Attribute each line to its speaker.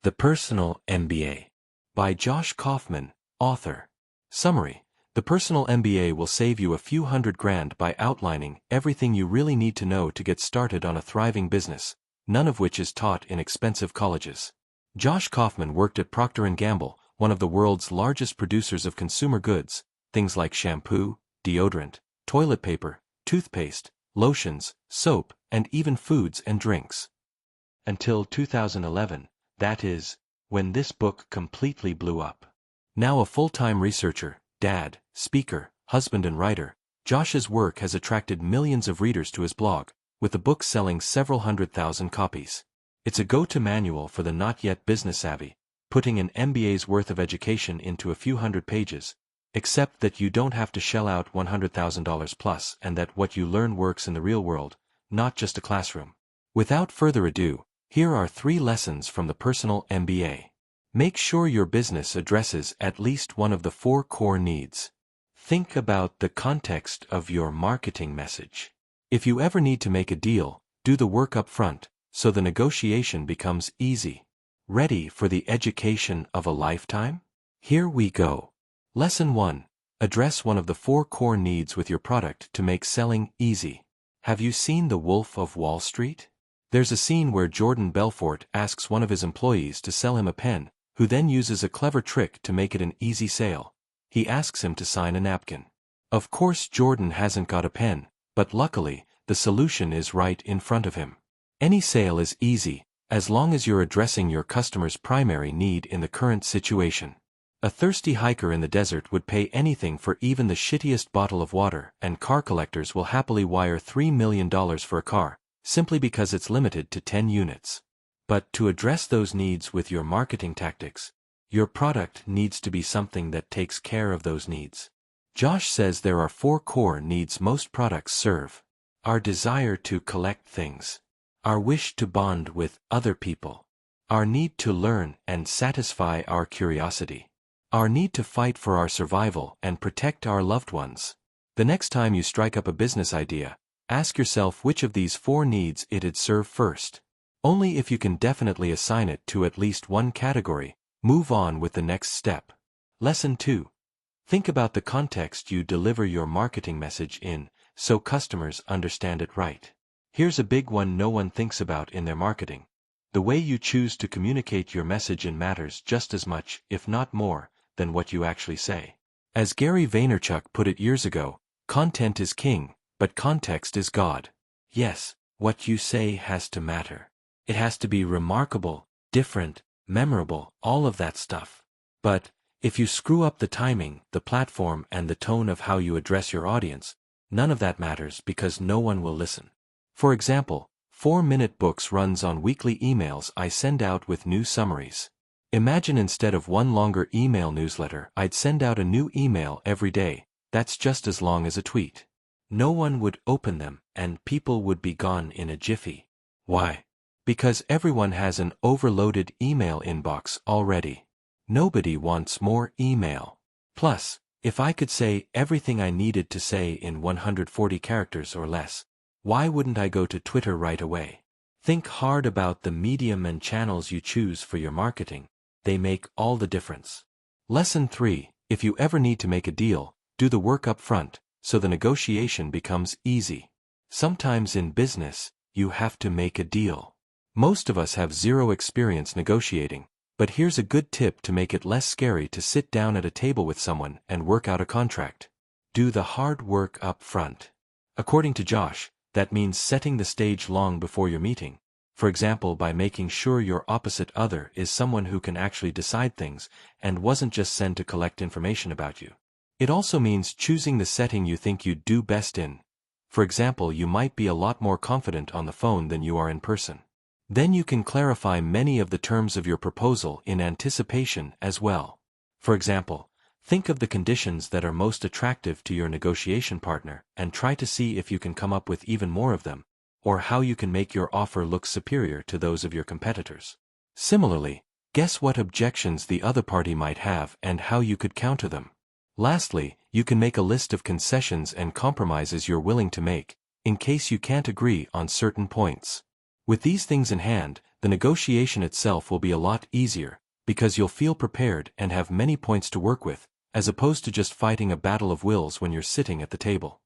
Speaker 1: The Personal MBA. By Josh Kaufman, author. Summary. The Personal MBA will save you a few $100,000 by outlining everything you really need to know to get started on a thriving business, none of which is taught in expensive colleges. Josh Kaufman worked at Procter Gamble, one of the world's largest producers of consumer goods, things like shampoo, deodorant, toilet paper, toothpaste, lotions, soap, and even foods and drinks. Until 2011. That is, when this book completely blew up. Now a full-time researcher, dad, speaker, husband and writer, Josh's work has attracted millions of readers to his blog, with the book selling several 100,000 copies. It's a go-to manual for the not-yet business-savvy, putting an MBA's worth of education into a few hundred pages, except that you don't have to shell out $100,000 plus and that what you learn works in the real world, not just a classroom. Without further ado, here are 3 lessons from the Personal MBA. Make sure your business addresses at least one of the 4 core needs. Think about the context of your marketing message. If you ever need to make a deal, do the work up front, so the negotiation becomes easy. Ready for the education of a lifetime? Here we go. Lesson 1. Address one of the 4 core needs with your product to make selling easy. Have you seen The Wolf of Wall Street? There's a scene where Jordan Belfort asks one of his employees to sell him a pen, who then uses a clever trick to make it an easy sale. He asks him to sign a napkin. Of course Jordan hasn't got a pen, but luckily, the solution is right in front of him. Any sale is easy, as long as you're addressing your customer's primary need in the current situation. A thirsty hiker in the desert would pay anything for even the shittiest bottle of water, and car collectors will happily wire $3 million for a car, simply because it's limited to 10 units. But to address those needs with your marketing tactics, your product needs to be something that takes care of those needs. Josh says there are 4 core needs most products serve. Our desire to collect things. Our wish to bond with other people. Our need to learn and satisfy our curiosity. Our need to fight for our survival and protect our loved ones. The next time you strike up a business idea, ask yourself which of these 4 needs it'd serve first. Only if you can definitely assign it to at least one category, move on with the next step. Lesson 2. Think about the context you deliver your marketing message in, so customers understand it right. Here's a big one no one thinks about in their marketing. The way you choose to communicate your message matters just as much, if not more, than what you actually say. As Gary Vaynerchuk put it years ago, content is king, but context is God. Yes, what you say has to matter. It has to be remarkable, different, memorable, all of that stuff. But, if you screw up the timing, the platform, and the tone of how you address your audience, none of that matters because no one will listen. For example, 4-minute books runs on weekly emails I send out with new summaries. Imagine instead of one longer email newsletter, I'd send out a new email every day. That's just as long as a tweet. No one would open them, and people would be gone in a jiffy. Why? Because everyone has an overloaded email inbox already. Nobody wants more email. Plus, if I could say everything I needed to say in 140 characters or less, why wouldn't I go to Twitter right away? Think hard about the medium and channels you choose for your marketing. They make all the difference. Lesson 3. If you ever need to make a deal, do the work up front, so the negotiation becomes easy. Sometimes in business, you have to make a deal. Most of us have zero experience negotiating, but here's a good tip to make it less scary to sit down at a table with someone and work out a contract. Do the hard work up front. According to Josh, that means setting the stage long before your meeting. For example, by making sure your opposite other is someone who can actually decide things and wasn't just sent to collect information about you. It also means choosing the setting you think you'd do best in. For example, you might be a lot more confident on the phone than you are in person. Then you can clarify many of the terms of your proposal in anticipation as well. For example, think of the conditions that are most attractive to your negotiation partner and try to see if you can come up with even more of them, or how you can make your offer look superior to those of your competitors. Similarly, guess what objections the other party might have and how you could counter them. Lastly, you can make a list of concessions and compromises you're willing to make, in case you can't agree on certain points. With these things in hand, the negotiation itself will be a lot easier, because you'll feel prepared and have many points to work with, as opposed to just fighting a battle of wills when you're sitting at the table.